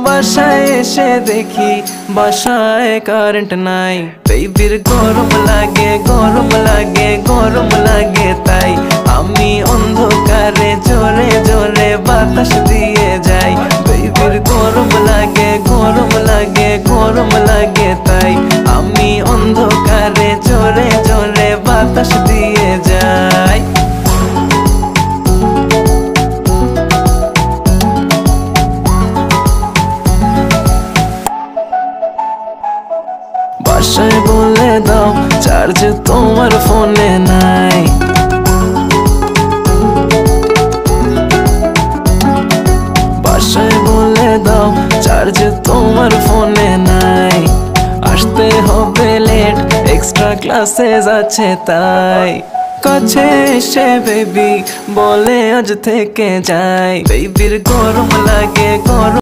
বাসায় এসে দেখি বাসায় কারেন্ট নাই, বেবির গরম লাগে গরম লাগে গরম লাগে, তাই আমি অন্ধকারে জোরে জোরে বাতাস দিয়ে যাই। বেবির গরম লাগে গরম লাগে গরম লাগে, তাই আমি অন্ধকারে জোরে জোরে বাতাস দিয়ে যাই। বাসায় বলে দাও চার্জ তোমার ফোনে নাই, বাসায় বলে দাও চার্জ তোমার ফোনে নাই। আসতে হবে লেট, এক্সট্রা ক্লাসেস আছে তাই। কাছে এসে বেবি বলে আজ থেকে যাই, বেবির গরম লাগে গরম